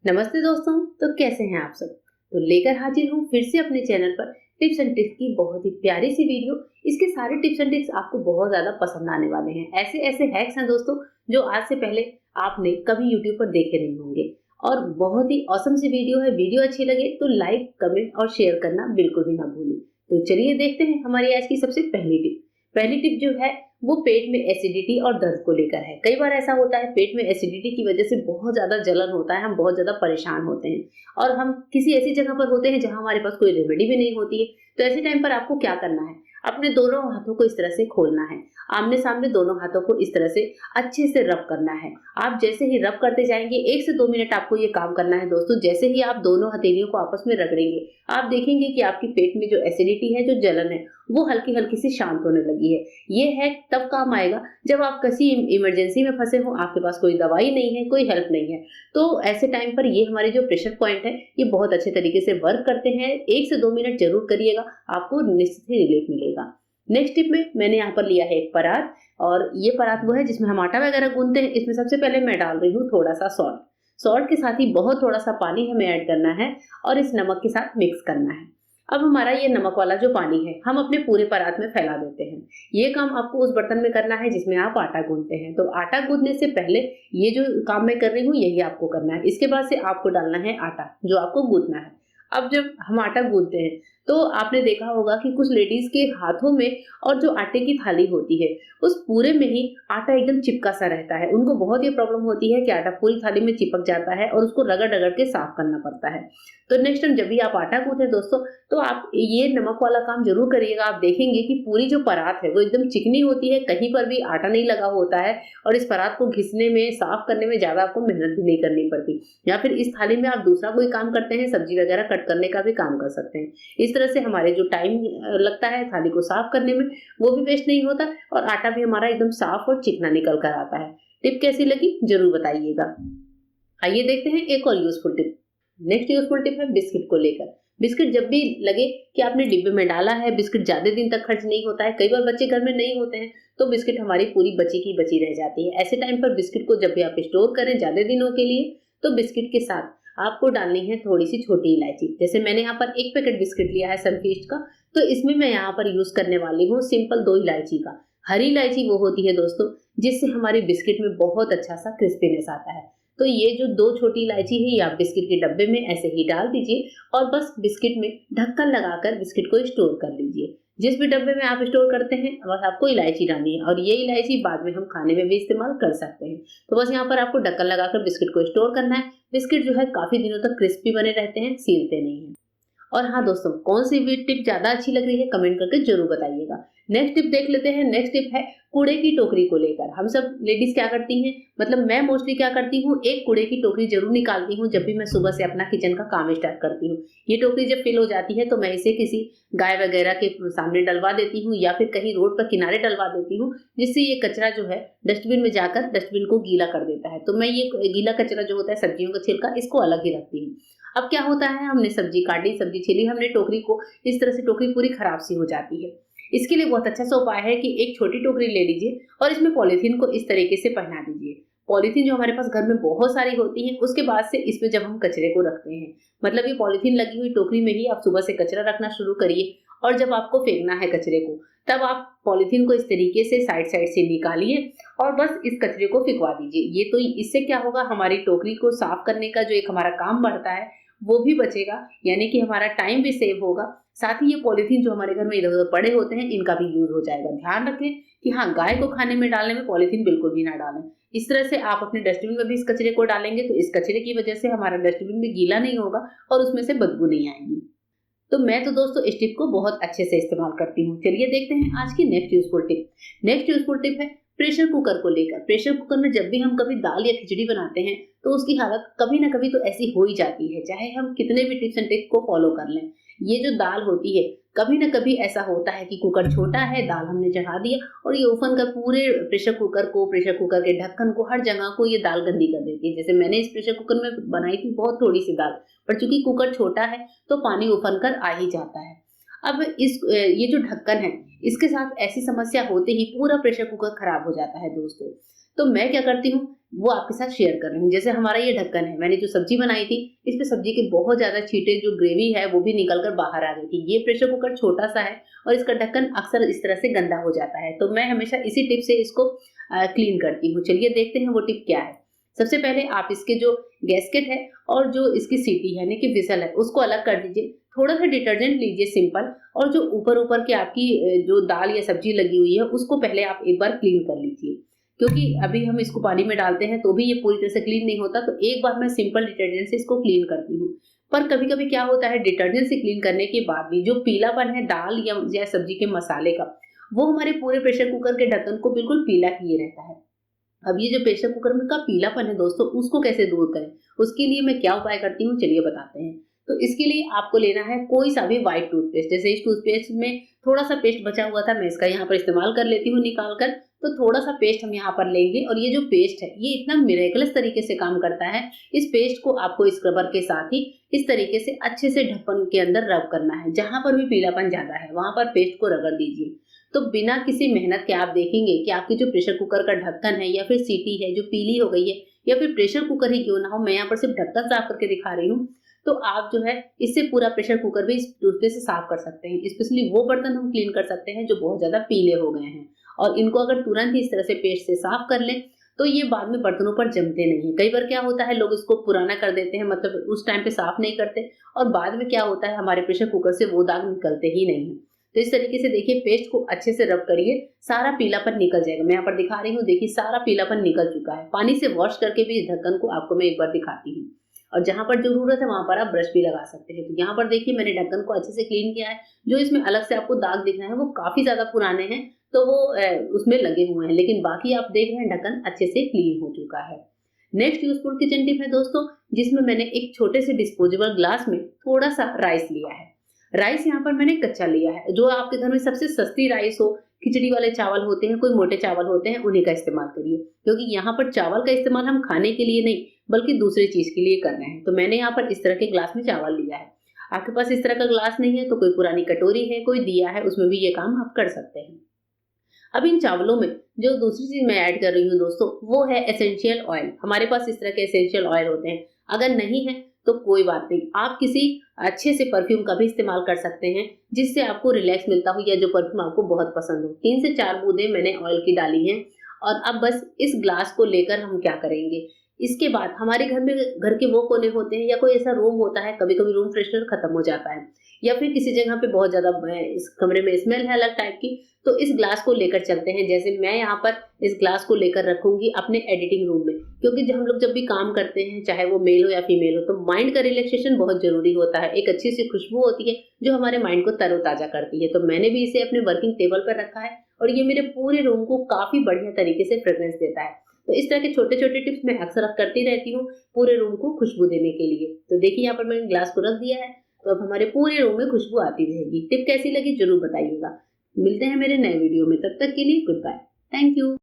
नमस्ते दोस्तों। तो कैसे हैं आप सब। तो लेकर हाजिर हूँ फिर से अपने चैनल पर टिप्स एंड ट्रिक्स की बहुत ही प्यारी सी वीडियो। इसके सारे टिप्स एंड ट्रिक्स आपको बहुत ज्यादा पसंद आने वाले हैं। ऐसे ऐसे हैक्स हैं दोस्तों जो आज से पहले आपने कभी यूट्यूब पर देखे नहीं होंगे और बहुत ही औसम सी वीडियो है। वीडियो अच्छी लगे तो लाइक कमेंट और शेयर करना बिल्कुल भी ना भूलें। तो चलिए देखते हैं हमारी आज की सबसे पहली टिप। पहली टिप जो है वो पेट में एसिडिटी और दर्द को लेकर है। कई बार ऐसा होता है पेट में एसिडिटी की वजह से बहुत ज्यादा जलन होता है, हम बहुत ज्यादा परेशान होते हैं और हम किसी ऐसी जगह पर होते हैं जहां हमारे पास कोई रेमेडी भी नहीं होती है। तो ऐसे टाइम पर आपको क्या करना है, अपने दोनों हाथों को इस तरह से खोलना है, आमने सामने दोनों हाथों को इस तरह से अच्छे से रब करना है। आप जैसे ही रब करते जाएंगे 1 से 2 मिनट आपको ये काम करना है दोस्तों। जैसे ही आप दोनों हथेलियों को आपस में रगड़ेंगे आप देखेंगे कि आपके पेट में जो एसिडिटी है, जो जलन है, वो हल्की हल्की सी शांत होने लगी है। ये है तब काम आएगा जब आप किसी इमरजेंसी में फंसे हो, आपके पास कोई दवाई नहीं है, कोई हेल्प नहीं है। तो ऐसे टाइम पर ये हमारे जो प्रेशर पॉइंट है ये बहुत अच्छे तरीके से वर्क करते हैं। 1 से 2 मिनट जरूर करिएगा, आपको निश्चित ही रिलीफ मिलेगा। नेक्स्ट टिप में मैंने यहाँ पर लिया है एक परात, और ये परात वो है जिसमें हम आटा वगैरह गूंथते हैं। इसमें सबसे पहले मैं डाल रही हूँ थोड़ा सा सॉल्ट। सॉल्ट के साथ ही बहुत थोड़ा सा पानी हमें ऐड करना है और इस नमक के साथ मिक्स करना है। अब हमारा ये नमक वाला जो पानी है हम अपने पूरे परात में फैला देते हैं। ये काम आपको उस बर्तन में करना है जिसमें आप आटा गूंथते हैं। तो आटा गूंथने से पहले ये जो काम मैं कर रही हूँ यही आपको करना है। इसके बाद से आपको डालना है आटा जो आपको गूंथना है। अब जब हम आटा गूंथते हैं तो आपने देखा होगा कि कुछ लेडीज के हाथों में और जो आटे की थाली होती है उस पूरे में ही आटा एकदम चिपका सा रहता है। उनको बहुत ही प्रॉब्लम होती है कि आटा पूरी थाली में चिपक जाता है और उसको रगड़ रगड़ के साफ करना पड़ता है। तो नेक्स्ट टाइम जब भी आप आटा गूंथे दोस्तों तो आप ये नमक वाला काम जरूर करिएगा। आप देखेंगे कि पूरी जो परात है वो एकदम चिकनी होती है, कहीं पर भी आटा नहीं लगा होता है और इस परात को घिसने में, साफ करने में ज्यादा आपको मेहनत भी नहीं करनी पड़ती। या फिर इस थाली में आप दूसरा कोई काम करते हैं, सब्जी वगैरह कट करने का भी काम कर सकते हैं। इस तरह से हमारे जो टाइम लगता है थाली को साफ करने में वो भी वेस्ट नहीं होता और आटा भी हमारा एकदम साफ और चिकना निकल कर आता है। टिप कैसी लगी जरूर बताइएगा। आइए देखते हैं एक और useful tip. Next useful tip है बिस्किट को लेकर। बिस्किट जब भी लगे कि आपने डिब्बे में डाला है, बिस्किट ज्यादा दिन तक खर्च नहीं होता है, कई बार बच्चे घर में नहीं होते हैं तो बिस्किट हमारी पूरी बची की बची रह जाती है। ऐसे टाइम पर बिस्किट को जब भी आप स्टोर करें ज्यादा दिनों के लिए तो बिस्किट के साथ आपको डालनी है थोड़ी सी छोटी इलायची। जैसे मैंने यहाँ पर एक पैकेट बिस्किट लिया है सनफीस्ट का, तो इसमें मैं यहाँ पर यूज करने वाली हूँ सिंपल 2 इलायची का। हरी इलायची वो होती है दोस्तों जिससे हमारे बिस्किट में बहुत अच्छा सा क्रिस्पीनेस आता है। तो ये जो 2 छोटी इलायची है ये आप बिस्किट के डब्बे में ऐसे ही डाल दीजिए और बस बिस्किट में ढक्कन लगाकर बिस्किट को स्टोर कर लीजिए। जिस भी डब्बे में आप स्टोर करते हैं बस आपको इलायची डालनी है और ये इलायची बाद में हम खाने में भी इस्तेमाल कर सकते हैं। तो बस यहाँ पर आपको ढक्कन लगाकर बिस्किट को स्टोर करना है। बिस्किट जो है काफी दिनों तक क्रिस्पी बने रहते हैं, सीलते नहीं है। और हाँ दोस्तों, कौन सी भी टिप ज्यादा अच्छी लग रही है कमेंट करके जरूर बताइएगा। नेक्स्ट टिप देख लेते हैं। नेक्स्ट टिप है कूड़े की टोकरी को लेकर। हम सब लेडीज क्या करती हैं, मतलब मैं मोस्टली क्या करती हूँ, एक कूड़े की टोकरी जरूर निकालती हूँ जब भी मैं सुबह से अपना किचन का काम स्टार्ट करती हूँ। ये टोकरी जब फिल हो जाती है तो मैं इसे किसी गाय वगैरह के सामने डलवा देती हूँ या फिर कहीं रोड पर किनारे डलवा देती हूँ, जिससे ये कचरा जो है डस्टबिन में जाकर डस्टबिन को गीला कर देता है। तो मैं ये गीला कचरा जो होता है सब्जियों का छिलका इसको अलग ही रखती हूँ। अब क्या होता है, हमने सब्जी काटी, सब्जी छिली, हमने टोकरी को इस तरह से टोकरी पूरी खराब सी हो जाती है। इसके लिए बहुत अच्छा सा उपाय है कि एक छोटी टोकरी ले लीजिए और इसमें पॉलीथीन को इस तरीके से पहना दीजिए। पॉलीथीन जो हमारे पास घर में बहुत सारी होती है, उसके बाद से इसमें जब हम कचरे को रखते हैं, मतलब ये पॉलीथीन लगी हुई टोकरी में ही आप सुबह से कचरा रखना शुरू करिए और जब आपको फेंकना है कचरे को तब आप पॉलीथीन को इस तरीके से साइड साइड से निकालिए और बस इस कचरे को फेंकवा दीजिए। ये तो इससे क्या होगा, हमारी टोकरी को साफ करने का जो एक हमारा काम बढ़ता है वो भी बचेगा, यानी कि हमारा टाइम भी सेव होगा। साथ ही ये पॉलीथीन जो हमारे घर में इधर उधर पड़े होते हैं इनका भी यूज हो जाएगा। ध्यान रखें कि हाँ, गाय को खाने में डालने में पॉलीथीन बिल्कुल भी ना डालें। इस तरह से आप अपने डस्टबिन में भी इस कचरे को डालेंगे तो इस कचरे की वजह से हमारा डस्टबिन भी गीला नहीं होगा और उसमें से बदबू नहीं आएगी। तो मैं तो दोस्तों इस टिप को बहुत अच्छे से इस्तेमाल करती हूँ। चलिए देखते हैं आज की next useful tip. Next useful tip है प्रेशर कुकर को लेकर। प्रेशर कुकर में जब भी हम कभी दाल या खिचड़ी बनाते हैं तो उसकी हालत कभी ना कभी तो ऐसी हो ही जाती है, चाहे हम कितने भी टिप्स एंड ट्रिक्स को फॉलो कर लें। ये जो दाल होती है कभी ना कभी ऐसा होता है कि कुकर छोटा है, दाल हमने चढ़ा दिया और ये ओपन कर पूरे प्रेशर कुकर को, प्रेशर कुकर के ढक्कन को, हर जगह को ये दाल गंदी कर देती है। जैसे मैंने इस प्रेशर कुकर में बनाई थी बहुत थोड़ी सी दाल, पर चूंकि कुकर छोटा है तो पानी उफन कर आ ही जाता है। अब ये जो ढक्कन है, इसके साथ ऐसी समस्या होते ही पूरा प्रेशर कुकर खराब हो जाता है दोस्तों। तो मैं क्या करती हूँ, वो आपके साथ शेयर कर रही हूँ। जैसे हमारा ये ढक्कन है, मैंने जो सब्जी बनाई थी, इसमें सब्जी के बहुत ज़्यादा छींटे, जो ग्रेवी है वो भी निकल कर बाहर आ गई थी। ये प्रेशर कुकर छोटा-सा है और इसका ढक्कन अक्सर इस तरह से गंदा हो जाता है। तो मैं हमेशा इसी टिप से इसको क्लीन करती हूँ। चलिए देखते हैं वो टिप क्या है। सबसे पहले आप इसके जो गैस्केट है और जो इसकी सीटी है, यानी कि विसल है, उसको अलग कर दीजिए। थोड़ा-सा डिटर्जेंट लीजिए सिंपल, और जो ऊपर-ऊपर की आपकी जो दाल या सब्जी लगी हुई है, उसको पहले आप एक बार क्लीन कर लीजिए। क्योंकि अभी हम इसको पानी में डालते हैं तो भी ये पूरी तरह से क्लीन नहीं होता, तो एक बार मैं सिंपल डिटर्जेंट से इसको क्लीन करती हूँ। पर कभी-कभी क्या होता है, डिटर्जेंट से क्लीन करने के बाद भी जो पीलापन है दाल या सब्जी के मसाले का, वो हमारे पूरे प्रेशर कुकर के ढक्कन को बिल्कुल पीला किए रहता है। अब ये जो प्रेशर कुकर में का पीलापन है दोस्तों, उसको कैसे दूर करें? उसके लिए मैं क्या उपाय करती हूँ, चलिए बताते हैं। तो इसके लिए आपको लेना है कोई सा भी व्हाइट टूथपेस्ट। जैसे इस टूथपेस्ट में थोड़ा-सा पेस्ट बचा हुआ था, मैं इसका यहाँ पर इस्तेमाल कर लेती हूँ निकाल कर। तो थोड़ा-सा पेस्ट हम यहाँ पर लेंगे, और ये जो पेस्ट है, ये इतना मिरेकलस तरीके से काम करता है। इस पेस्ट को आपको स्क्रबर के साथ ही इस तरीके से अच्छे से ढक्कन के अंदर रब करना है। जहाँ पर भी पीलापन ज़्यादा है, वहाँ पर पेस्ट को रगड़ दीजिए। तो बिना किसी मेहनत के आप देखेंगे कि आपकी जो प्रेशर कुकर का ढक्कन है या फिर सीटी है जो पीली हो गई है, या फिर प्रेशर कुकर ही क्यों ना हो, मैं यहाँ पर सिर्फ ढक्कन साफ करके दिखा रही हूँ। तो आप जो है इससे पूरा प्रेशर कुकर भी इस टूथपेस्ट से साफ कर सकते हैं। स्पेशली वो बर्तन हम क्लीन कर सकते हैं जो बहुत ज़्यादा पीले हो गए हैं, और इनको अगर तुरंत ही इस तरह से पेस्ट से साफ कर लें तो ये बाद में बर्तनों पर जमते नहीं हैं। कई बार क्या होता है, लोग इसको पुराना कर देते हैं, मतलब उस टाइम पे साफ नहीं करते, और बाद में क्या होता है, हमारे प्रेशर कुकर से वो दाग निकलते ही नहीं हैं। तो इस तरीके से देखिए पेस्ट को अच्छे से रब करिए, सारा पीलापन निकल जाएगा। मैं यहाँ पर दिखा रही हूँ, देखिए सारा पीलापन निकल चुका है। पानी से वॉश करके भी इस ढक्कन को आपको मैं एक बार दिखाती हूँ, और जहाँ पर ज़रूरत है वहाँ पर आप ब्रश भी लगा सकते हैं। तो यहाँ पर देखिए मैंने ढक्कन को अच्छे से क्लीन किया है। जो इसमें अलग से आपको दाग दिख रहे हैं वो काफ़ी ज़्यादा पुराने हैं, तो वो उसमें लगे हुए हैं, लेकिन बाकी आप देख रहे हैं ढक्कन अच्छे से क्लीन हो चुका है। नेक्स्ट यूज़फुल किचन टिप है दोस्तों, जिसमें मैंने एक छोटे से डिस्पोजेबल ग्लास में थोड़ा-सा राइस लिया है। राइस यहाँ पर मैंने कच्चा लिया है। जो आपके घर में सबसे सस्ती राइस हो, खिचड़ी वाले चावल होते हैं, कोई मोटे चावल होते हैं, उन्हीं का इस्तेमाल करिए। क्योंकि यहाँ पर चावल का इस्तेमाल हम खाने के लिए नहीं, बल्कि दूसरी चीज़ के लिए कर रहे हैं। तो मैंने यहाँ पर इस तरह के ग्लास में चावल लिया है। आपके पास इस तरह का ग्लास नहीं है तो कोई पुरानी कटोरी है, कोई दिया है, उसमें भी ये काम आप कर सकते हैं। अब इन चावलों में जो दूसरी चीज़ मैं ऐड कर रही हूँ दोस्तों, वो है एसेंशियल ऑयल। हमारे पास इस तरह के एसेंशियल ऑयल होते हैं। अगर नहीं है तो कोई बात नहीं, आप किसी अच्छे से परफ्यूम का भी इस्तेमाल कर सकते हैं, जिससे आपको रिलैक्स मिलता हो, या जो परफ्यूम आपको बहुत पसंद हो। 3 से 4 बूंदें मैंने ऑयल की डाली हैं, और अब बस इस ग्लास को लेकर हम क्या करेंगे, इसके बाद हमारे घर में घर के वो कोने होते हैं, या कोई ऐसा रूम होता है, कभी-कभी रूम फ्रेशनर खत्म हो जाता है, या फिर किसी जगह पे बहुत ज़्यादा इस कमरे में स्मेल है अलग टाइप की, तो इस ग्लास को लेकर चलते हैं। जैसे मैं यहाँ पर इस ग्लास को लेकर रखूँगी अपने एडिटिंग रूम में, क्योंकि हम लोग जब भी काम करते हैं, चाहे वो मेल हो या फीमेल हो, तो माइंड का रिलैक्सेशन बहुत ज़रूरी होता है। एक अच्छी सी खुशबू होती है जो हमारे माइंड को तरोताज़ा करती है। तो मैंने भी इसे अपने वर्किंग टेबल पर रखा है, और ये मेरे पूरे रूम को काफ़ी बढ़िया तरीके से फ्रेग्रेंस देता है। तो इस तरह के छोटे-छोटे टिप्स मैं अक्सर करती रहती हूँ पूरे रूम को खुशबू देने के लिए। तो देखिए यहाँ पर मैंने ग्लास को रख दिया है, तो अब हमारे पूरे रूम में खुशबू आती रहेगी। टिप कैसी लगी ज़रूर बताइएगा। मिलते हैं मेरे नए वीडियो में, तब तक के लिए गुड बाय। Thank you.